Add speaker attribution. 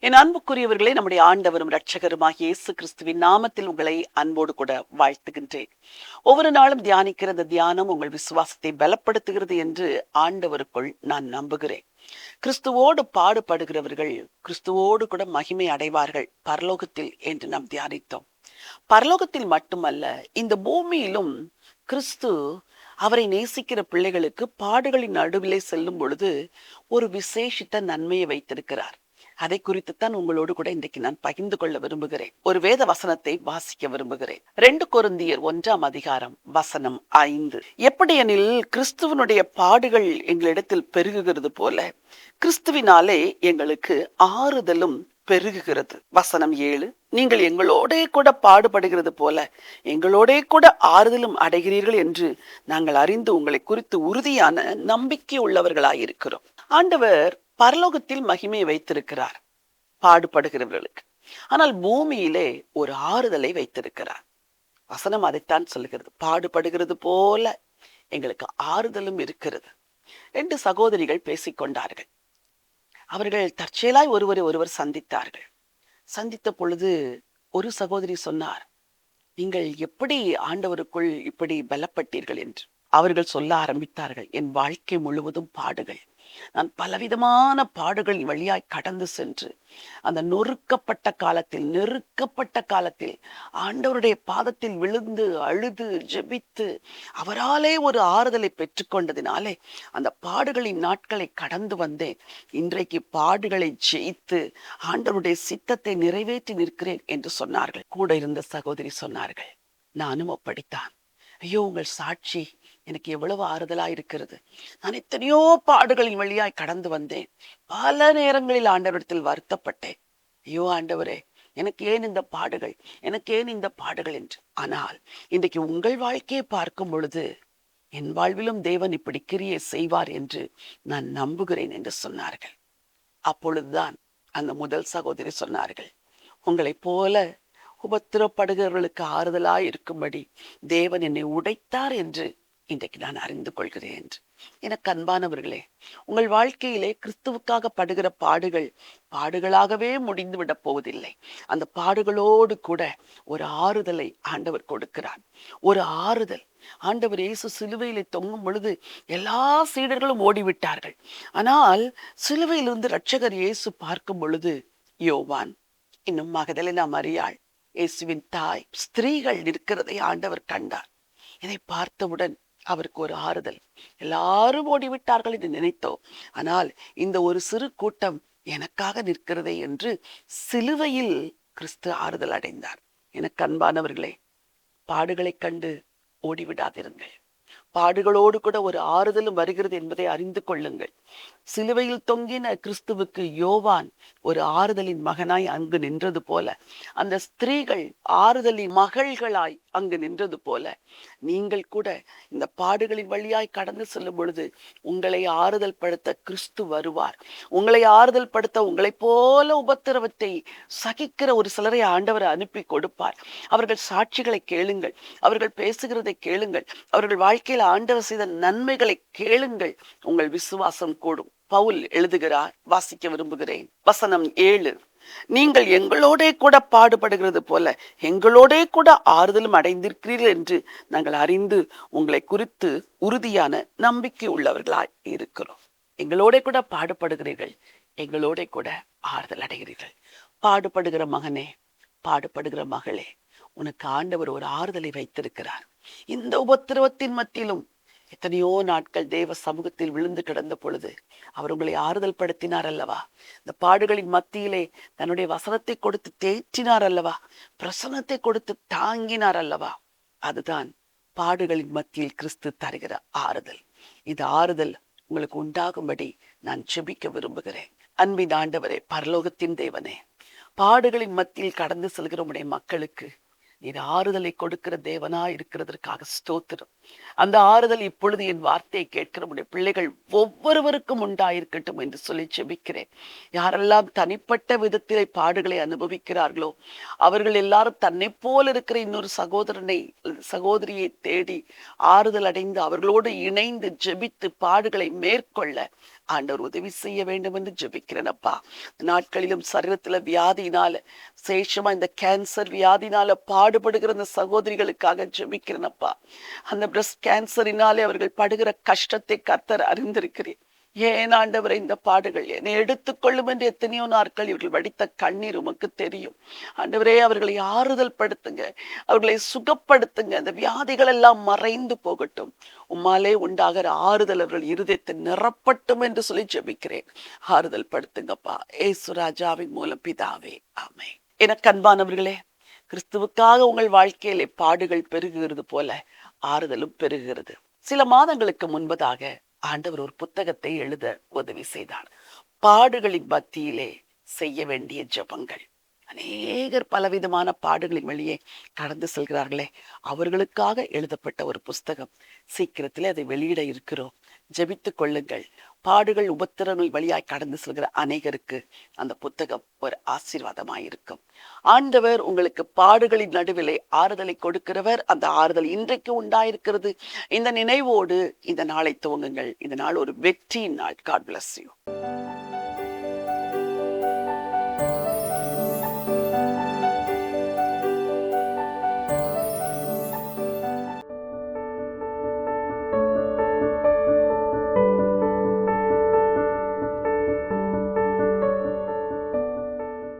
Speaker 1: என் அன்புக்குரியவர்களே, நம்முடைய ஆண்டவரும் இரட்சகருமாகிய இயேசு கிறிஸ்துவின் நாமத்தில் உங்களை அன்போடு கூட வாழ்த்துகின்றேன். ஒவ்வொரு நாளும் தியானிக்கிற இந்த தியானம் உங்கள் விசுவாசத்தை பலப்படுத்துகிறது என்று ஆண்டவருக்குள் நான் நம்புகிறேன். கிறிஸ்துவோடு பாடுபடுகிறவர்கள் கிறிஸ்துவோடு கூட மகிமை அடைவார்கள் பரலோகத்தில் என்று நாம் தியானித்தோம். பரலோகத்தில் மட்டுமல்ல, இந்த பூமியிலும் கிறிஸ்து அவரை நேசிக்கிற பிள்ளைகளுக்கு பாடுகளின் நடுவிலே செல்லும் பொழுது ஒரு விசேஷித்த நன்மையை வைத்திருக்கிறார். அதை குறித்துத்தான் உங்களோடு கூட இன்றைக்கு நான் பகிர்ந்து கொள்ள விரும்புகிறேன். ஒரு வேத வசனத்தை வாசிக்க விரும்புகிறேன். 2 கொரிந்தியர் 1 வசனம் 5. எப்படியெனில் கிறிஸ்துவனுடைய பாடுகள் எங்களிடத்தில் பெருகுகிறது போல கிறிஸ்துவினாலே எங்களுக்கு ஆறுதலும் பெருகுகிறது. வசனம் 7. நீங்கள் எங்களோடே கூட பாடுபடுகிறது போல எங்களோடே கூட ஆறுதலும் அடைகிறீர்கள் என்று நாங்கள் அறிந்து உங்களை குறித்து உறுதியான நம்பிக்கை உள்ளவர்களாயிருக்கிறோம். ஆண்டவர் பரலோகத்தில் மகிமையை வைத்திருக்கிறார் பாடுபடுகிறவர்களுக்கு. ஆனால் பூமியிலே ஒரு ஆறுதலை வைத்திருக்கிறார். வசனம் அதைத்தான் சொல்லுகிறது. பாடுபடுகிறது போல எங்களுக்கு ஆறுதலும் இருக்கிறது. 2 சகோதரிகள் பேசிக்கொண்டார்கள். அவர்கள் தற்செயலாய் ஒருவரை ஒருவர் சந்தித்தார்கள். சந்தித்த பொழுது ஒரு சகோதரி சொன்னார், நீங்கள் எப்படி ஆண்டவருக்குள் இப்படி பலப்பட்டீர்கள் என்று. அவர்கள் சொல்ல ஆரம்பித்தார்கள், என் வாழ்க்கை முழுவதும் பாடுகள். நான் பலவிதமான பாடுகளின் வழியாய் கடந்து சென்று அந்த நெருக்கப்பட்ட காலத்தில் ஆண்டவருடைய பாதத்தில் விழுந்து அழுது ஜெபித்து அவராலே ஒரு ஆறுதலை பெற்றுக்கொண்டதினாலே அந்த பாடுகளின் நாட்களை கடந்து வந்தேன். இன்றைக்கு பாடுகளை ஜெயித்து ஆண்டவருடைய சித்தத்தை நிறைவேற்றி நிற்கிறேன் என்று சொன்னார்கள். கூட இருந்த சகோதரி சொன்னார்கள், நானும் அப்படித்தான். ஐயோ, உங்கள் சாட்சி எனக்கு எவ்வளவு ஆறுதலா இருக்கிறது. நான் எத்தனையோ பாடுகளின் வழியாய் கடந்து வந்தேன். பல நேரங்களில் ஆண்டவரிடத்தில் வருத்தப்பட்டேன். ஐயோ ஆண்டவரே, எனக்கு ஏன் இந்த பாடுகள், எனக்கு ஏன் இந்த பாடுகள் என்று. ஆனால் இன்றைக்கு உங்கள் வாழ்க்கையை பார்க்கும் பொழுது என் வாழ்விலும் தேவன் இப்படி கிரியை செய்வார் என்று நான் நம்புகிறேன் என்று சொன்னார்கள். அப்பொழுதுதான் அந்த முதல் சகோதரி சொன்னார்கள், உங்களைப் போல உபத்திரப்படுகிறவர்களுக்கு ஆறுதலாய் இருக்கும்படி தேவன் என்னை உடைத்தார் என்று இன்றைக்கு நான் அறிந்து கொள்கிறேன் என்று. எனக்கு அன்பானவர்களே, உங்கள் வாழ்க்கையிலே கிறிஸ்துவுக்காக படுகிற பாடுகள் பாடுகளாகவே முடிந்து விட போவதில்லை. அந்த பாடுகளோடு கூட ஒரு ஆறுதலை ஆண்டவர் கொடுக்கிறார். ஒரு ஆறுதல். ஆண்டவர் இயேசு சிலுவையிலே தொங்கும் பொழுது எல்லா சீடர்களும் ஓடிவிட்டார்கள். ஆனால் சிலுவையிலிருந்து இரட்சகர் இயேசு பார்க்கும் பொழுது யோவான், இன்னும் மகதலேனா மரியாள், இயேசுவின் தாய், ஸ்திரீகள் இருக்கிறதை ஆண்டவர் கண்டார். இதை பார்த்தவுடன் அவருக்கு ஒரு ஆறுதல். எல்லாரும் ஓடிவிட்டார்கள் என்று நினைத்தோம், ஆனால் இந்த ஒரு சிறு கூட்டம் எனக்காக நிற்கிறதே என்று சிலுவையில் கிறிஸ்து ஆறுதல் அடைந்தார். எனக்கு அன்பானவர்களே, பாடுகளை கண்டு ஓடிவிடாதிருங்கள். பாடுகளோடு கூட ஒரு ஆறுதலும் வருகிறது என்பதை அறிந்து கொள்ளுங்கள். சிலுவையில் தொங்கின கிறிஸ்துவுக்கு யோவான் ஒரு ஆறுதலின் மகனாய் அங்கு நின்றது போல, அந்த ஸ்திரீகள் ஆறுதலின் மகள்களாய் அங்கு நின்றது போல, நீங்கள் கூட இந்த பாடுகளின் வழியாய் கடந்து செல்லும் பொழுது உங்களை ஆறுதல் படுத்த கிறிஸ்து வருவார். உங்களை ஆறுதல் படுத்த உங்களைப் போல உபத்திரவத்தை சகிக்கிற ஒரு சிலரை ஆண்டவர் அனுப்பி கொடுப்பார். அவர்கள் சாட்சிகளை கேளுங்கள், அவர்கள் பேசுகிறதை கேளுங்கள், அவர்கள் வாழ்க்கையில் ஆண்டவர் செய்த நன்மைகளை கேளுங்கள். உங்கள் விசுவாசம் கூடும். பவுல் எழுதுகிறார், வாசிக்க விரும்புகிறேன். வசனம் 7. நீங்கள் எங்களோடே கூட பாடுபடுகிறது போல எங்களோடே கூட ஆறுதலும் அடைந்திருக்கிறீர்கள் என்று நாங்கள் அறிந்து உங்களை குறித்து உறுதியான நம்பிக்கை உள்ளவர்களாய் இருக்கிறோம். எங்களோட கூட பாடுபடுகிறீர்கள், எங்களோட கூட ஆறுதல் அடைகிறீர்கள். பாடுபடுகிற மகனே, பாடுபடுகிற மகளே, உனக்கு ஆண்டவர் ஒரு ஆறுதலை வைத்திருக்கிறார். இந்த உபத்திரவத்தின் மத்தியிலும் எத்தனையோ நாட்கள் தேவ சமூகத்தில் விழுந்து கிடந்த பொழுது அவர் உங்களை ஆறுதல் படுத்தினார் அல்லவா? இந்த பாடுகளின் மத்தியிலே தன்னுடைய வசனத்தை கொடுத்து தேற்றினார் அல்லவா? பிரசன்னத்தை கொடுத்து தாங்கினார் அல்லவா? அதுதான் பாடுகளின் மத்தியில் கிறிஸ்து தருகிற ஆறுதல். இந்த ஆறுதல் உங்களுக்கு உண்டாகும்படி நான் ஜெபிக்க விரும்புகிறேன். அன்பின் ஆண்டவரே, பரலோகத்தின் தேவனே, பாடுகளின் மத்தியில் கடந்து செல்கிற உடைய மக்களுக்கு நீர் ஆறுதலை கொடுக்கிற தேவனா இருக்கிறதற்காக ஸ்தோத்திரம். அந்த ஆறுதல் இப்பொழுது என் வார்த்தையை கேட்கிற உடைய பிள்ளைகள் ஒவ்வொருவருக்கும் உண்டாயிருக்கட்டும் என்று சொல்லி ஜெபிக்கிறேன். யாரெல்லாம் தனிப்பட்ட விதத்திலே பாடுகளை அனுபவிக்கிறார்களோ அவர்கள் எல்லாரும் தன்னை போல் இருக்கிற இன்னொரு சகோதரியை தேடி ஆறுதல் அடைந்து அவர்களோடு இணைந்து ஜெபித்து பாடுகளை மேற்கொள்ள ஆண்டவர் உதவி செய்ய வேண்டும் என்று ஜெபிக்கிறேனப்பா. நாட்களிலும் சரீரத்துல வியாதியினால, சேஷமா இந்த கேன்சர் வியாதினால பாடுபடுகிற இந்த சகோதரிகளுக்காக ஜெபிக்கிறேனப்பா. அந்த பிரஸ்ட் கேன்சரினாலே அவர்கள் படுகிற கஷ்டத்தை கர்த்தர் அறிந்திருக்கிறேன். ஏன் ஆண்டவரை இந்த பாடுகள் என்னை எடுத்துக்கொள்ளும் என்று எத்தனையோ நாட்கள் இவர்கள் வடித்த கண்ணீர் உமக்கு தெரியும். ஆண்டவரே, அவர்களை ஆறுதல் படுத்துங்க, அவர்களை சுகப்படுத்துங்க. அந்த வியாதிகள் எல்லாம் மறைந்து போகட்டும். உம்மாலே உண்டாகிற ஆறுதல் அவர்கள் இருதயத்தை நிரப்பட்டும் என்று சொல்லி ஜெபிக்கிறேன். ஆறுதல் படுத்துங்கப்பா, ஏசு ராஜாவின் மூலம் பிதாவே, ஆமென். எனக்கு அன்பானவர்களே, கிறிஸ்துவுக்காக உங்கள் வாழ்க்கையிலே பாடுகள் பெருகுகிறது போல ஆறுதலும் பெருகுகிறது. சில மாதங்களுக்கு முன்பதாக ஆண்டவர் ஒரு புத்தகத்தை எழுத உதவி செய்தார். பாடுகளின் மத்தியிலே செய்ய வேண்டிய ஜெபங்கள். அநேகர் பலவிதமான பாடுகளின் வழியே கடந்து செல்கிறார்களே, அவர்களுக்காக எழுதப்பட்ட ஒரு புஸ்தகம். சீக்கிரத்திலே அதை வெளியிட இருக்கிறோம். ஜெபித்துக் கொள்ளுங்கள். பாடுகள் உபத்திரங்கள் வழியாய் கடந்து செல்கிற அநேகருக்கு அந்த புத்தகம் ஒரு ஆசீர்வாதமாயிருக்கும். ஆண்டவர் உங்களுக்கு பாடுகளின் நடுவிலே ஆறுதலை கொடுக்கிறவர். அந்த ஆறுதல் இன்றைக்கு உண்டாயிருக்கிறது. இந்த நினைவோடு இந்த நாளை துவங்குங்கள். இந்த நாள் ஒரு வெற்றியின் நாள். God bless you.